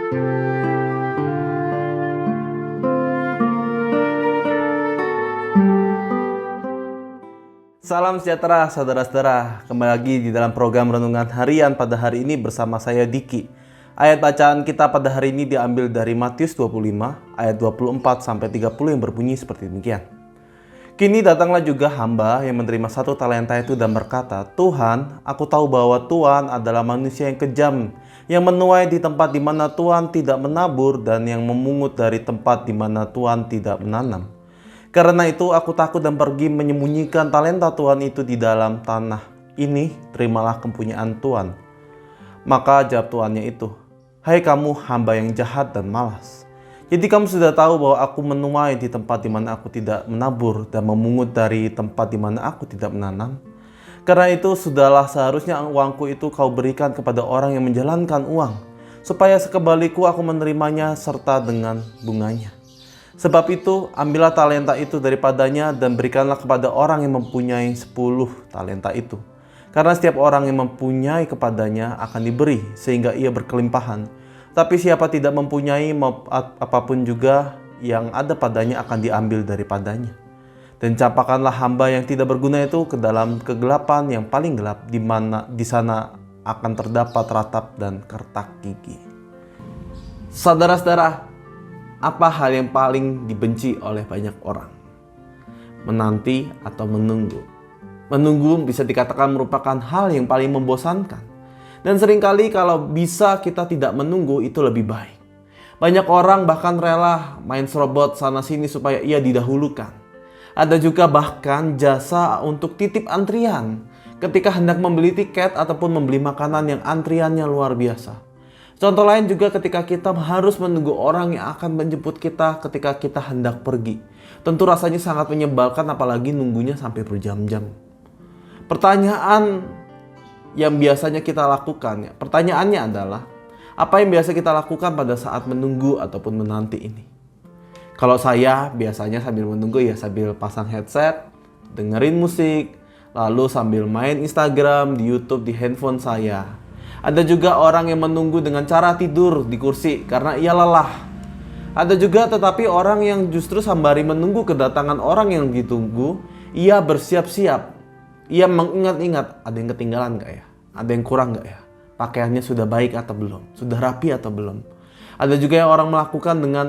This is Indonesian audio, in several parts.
Salam sejahtera saudara-saudara, kembali lagi di dalam program Renungan Harian pada hari ini bersama saya Diki. Ayat bacaan kita pada hari ini diambil dari Matius 25 ayat 24 sampai 30 yang berbunyi seperti demikian. Kini datanglah juga hamba yang menerima 1 talenta itu dan berkata, "Tuhan, aku tahu bahwa Tuhan adalah manusia yang kejam, yang menuai di tempat di mana Tuhan tidak menabur dan yang memungut dari tempat di mana Tuhan tidak menanam. Karena itu aku takut dan pergi menyembunyikan talenta Tuhan itu di dalam tanah. Ini terimalah kepunyaan Tuhan." Maka jawab tuannya itu, "Hai kamu hamba yang jahat dan malas. Jadi kamu sudah tahu bahwa aku menuai di tempat di mana aku tidak menabur dan memungut dari tempat di mana aku tidak menanam. Karena itu sudahlah seharusnya uangku itu kau berikan kepada orang yang menjalankan uang, supaya sekembaliku aku menerimanya serta dengan bunganya. Sebab itu, ambillah talenta itu daripadanya dan berikanlah kepada orang yang mempunyai 10 talenta itu. Karena setiap orang yang mempunyai kepadanya akan diberi, sehingga ia berkelimpahan. Tapi siapa tidak mempunyai apapun juga yang ada padanya akan diambil daripadanya. Dan campakkanlah hamba yang tidak berguna itu ke dalam kegelapan yang paling gelap, di sana akan terdapat ratap dan kertak gigi." Saudara-saudara, apa hal yang paling dibenci oleh banyak orang? Menanti atau menunggu. Menunggu bisa dikatakan merupakan hal yang paling membosankan. Dan seringkali kalau bisa kita tidak menunggu itu lebih baik. Banyak orang bahkan rela main serobot sana sini supaya ia didahulukan. Ada juga bahkan jasa untuk titip antrian ketika hendak membeli tiket ataupun membeli makanan yang antriannya luar biasa. Contoh lain juga ketika kita harus menunggu orang yang akan menjemput kita ketika kita hendak pergi. Tentu rasanya sangat menyebalkan, apalagi nunggunya sampai berjam-jam. Pertanyaan yang biasanya kita lakukan, pertanyaannya adalah, apa yang biasa kita lakukan pada saat menunggu ataupun menanti ini? Kalau saya biasanya sambil menunggu ya sambil pasang headset, dengerin musik, lalu sambil main Instagram, di YouTube, di handphone saya. Ada juga orang yang menunggu dengan cara tidur di kursi karena ia lelah. Ada juga tetapi orang yang justru sembari menunggu kedatangan orang yang ditunggu, ia bersiap-siap. Ia mengingat-ingat, ada yang ketinggalan gak ya? Ada yang kurang gak ya? Pakaiannya sudah baik atau belum? Sudah rapi atau belum? Ada juga yang orang melakukan dengan,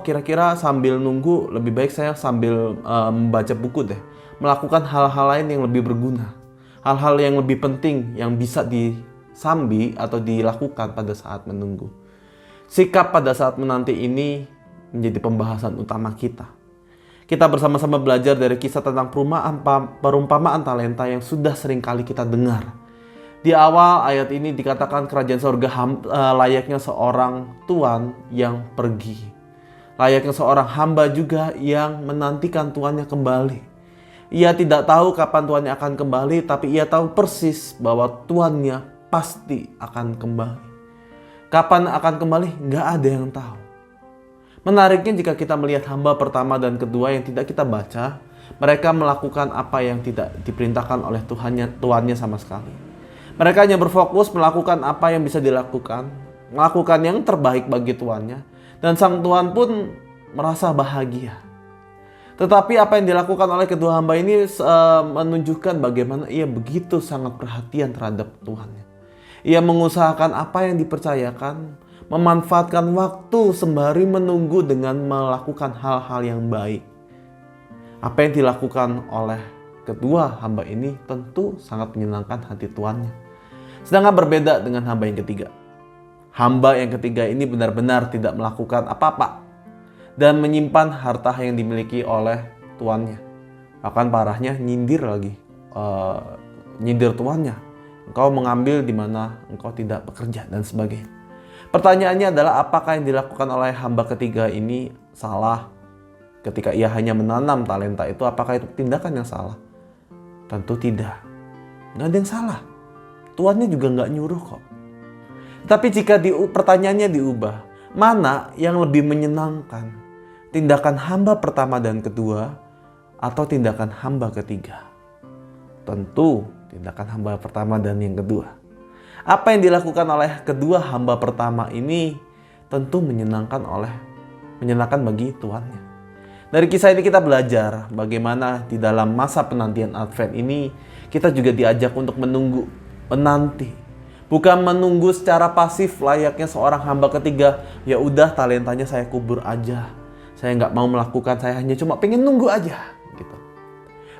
kira-kira sambil nunggu lebih baik saya sambil membaca buku deh. Melakukan hal-hal lain yang lebih berguna. Hal-hal yang lebih penting yang bisa disambi atau dilakukan pada saat menunggu. Sikap pada saat menanti ini menjadi pembahasan utama kita. Kita bersama-sama belajar dari kisah tentang perumpamaan talenta yang sudah sering kali kita dengar. Di awal ayat ini dikatakan kerajaan surga layaknya seorang tuan yang pergi. Layaknya seorang hamba juga yang menantikan tuannya kembali. Ia tidak tahu kapan tuannya akan kembali, tapi ia tahu persis bahwa tuannya pasti akan kembali. Kapan akan kembali? Nggak ada yang tahu. Menariknya jika kita melihat hamba pertama dan kedua yang tidak kita baca, mereka melakukan apa yang tidak diperintahkan oleh tuannya sama sekali. Mereka hanya berfokus melakukan apa yang bisa dilakukan, melakukan yang terbaik bagi tuannya, dan sang tuan pun merasa bahagia. Tetapi apa yang dilakukan oleh kedua hamba ini menunjukkan bagaimana ia begitu sangat perhatian terhadap tuannya. Ia mengusahakan apa yang dipercayakan, memanfaatkan waktu sembari menunggu dengan melakukan hal-hal yang baik. Apa yang dilakukan oleh kedua hamba ini tentu sangat menyenangkan hati tuannya. Sedangkan berbeda dengan hamba yang ketiga. Hamba yang ketiga ini benar-benar tidak melakukan apa-apa dan menyimpan harta yang dimiliki oleh tuannya. Bahkan parahnya nyindir lagi, nyindir tuannya. Engkau mengambil di mana engkau tidak bekerja dan sebagainya. Pertanyaannya adalah apakah yang dilakukan oleh hamba ketiga ini salah? Ketika ia hanya menanam talenta itu, apakah itu tindakan yang salah? Tentu tidak. Nggak ada yang salah. Tuannya juga nggak nyuruh kok. Tapi jika pertanyaannya diubah, mana yang lebih menyenangkan? Tindakan hamba pertama dan kedua atau tindakan hamba ketiga? Tentu tindakan hamba pertama dan yang kedua. Apa yang dilakukan oleh kedua hamba pertama ini tentu menyenangkan bagi tuannya. Dari kisah ini kita belajar bagaimana di dalam masa penantian Advent ini kita juga diajak untuk menanti. Bukan menunggu secara pasif layaknya seorang hamba ketiga. Ya udah, talentanya saya kubur aja. Saya nggak mau melakukan, saya hanya cuma pengen nunggu aja. Gitu.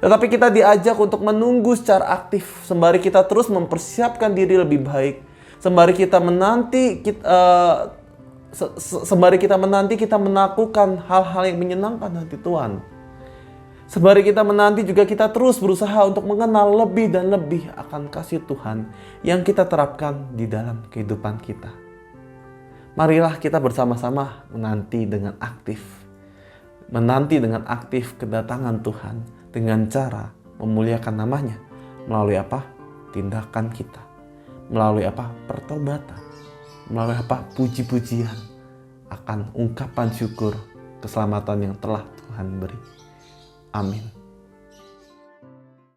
Tetapi kita diajak untuk menunggu secara aktif. Sembari kita terus mempersiapkan diri lebih baik. Sembari kita menanti, kita melakukan hal-hal yang menyenangkan hati Tuhan. Sembari kita menanti juga kita terus berusaha untuk mengenal lebih dan lebih akan kasih Tuhan yang kita terapkan di dalam kehidupan kita. Marilah kita bersama-sama menanti dengan aktif. Menanti dengan aktif kedatangan Tuhan dengan cara memuliakan namanya. Melalui apa? Tindakan kita. Melalui apa? Pertobatan. Melalui apa? Puji-pujian akan ungkapan syukur keselamatan yang telah Tuhan beri. Amin.